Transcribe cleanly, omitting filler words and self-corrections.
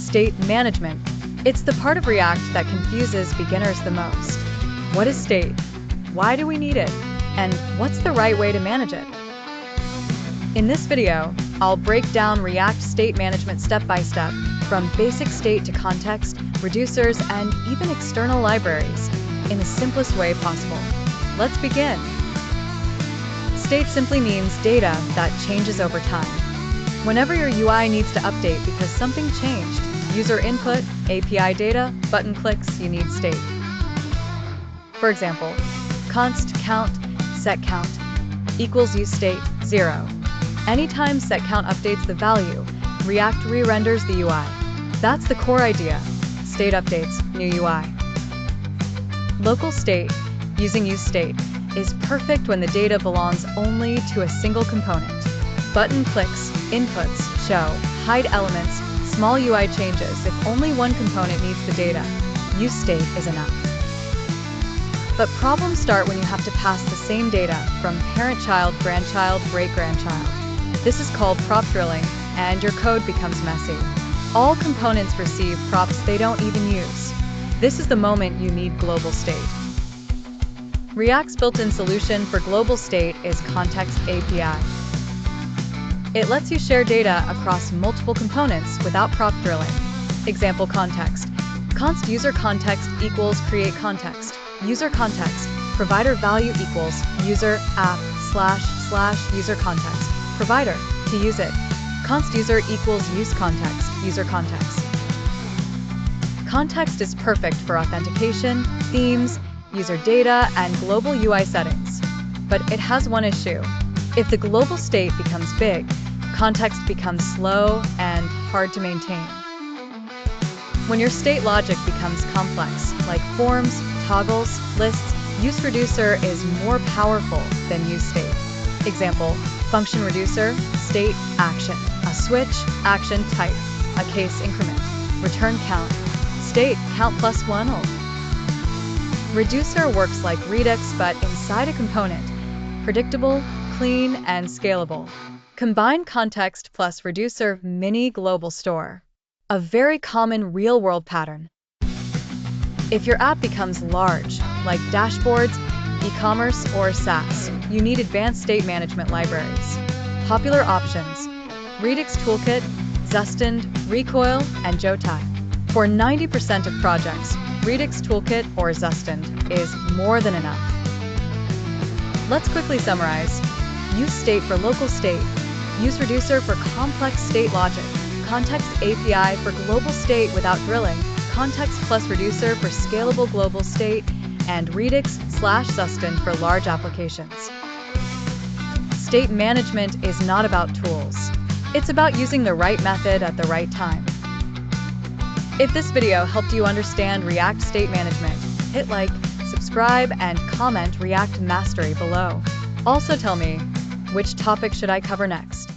State management. It's the part of React that confuses beginners the most. What is state? Why do we need it? And what's the right way to manage it? In this video, I'll break down React state management step by step, from basic state to context, reducers, and even external libraries, in the simplest way possible. Let's begin. State simply means data that changes over time. Whenever your UI needs to update because something changed, user input, API data, button clicks, you need state. For example, const count set count equals useState 0. Anytime set count updates the value, React re-renders the UI. That's the core idea. State updates, new UI. Local state, using useState, is perfect when the data belongs only to a single component. Button clicks, inputs, show, hide elements, small UI changes. If only one component needs the data, useState is enough. But problems start when you have to pass the same data from parent-child, grandchild, great-grandchild. This is called prop drilling, and your code becomes messy. All components receive props they don't even use. This is the moment you need global state. React's built-in solution for global state is Context API. It lets you share data across multiple components without prop drilling. Example context. Const user context equals create context. User context. Provider value equals user app / user context. Provider. To use it. Const user equals use context. User context. Context is perfect for authentication, themes, user data, and global UI settings. But it has one issue. If the global state becomes big, context becomes slow and hard to maintain. When your state logic becomes complex, like forms, toggles, lists, useReducer is more powerful than useState. Example, function reducer, state, action, a switch, action type, a case increment, return count, state, count plus 1. Reducer works like Redux but inside a component, predictable, clean, and scalable. Combine context plus reducer mini global store, a very common real-world pattern. If your app becomes large, like dashboards, e-commerce, or SaaS, you need advanced state management libraries. Popular options: Redux Toolkit, Zustand, Recoil, and Jotai. For 90% of projects, Redux Toolkit or Zustand is more than enough. Let's quickly summarize. useState for local state, useReducer for complex state logic, Context API for global state without drilling, Context plus Reducer for scalable global state, and Redux/Zustand for large applications. State management is not about tools. It's about using the right method at the right time. If this video helped you understand React state management, hit like, subscribe, and comment React Mastery below. Also tell me, which topic should I cover next?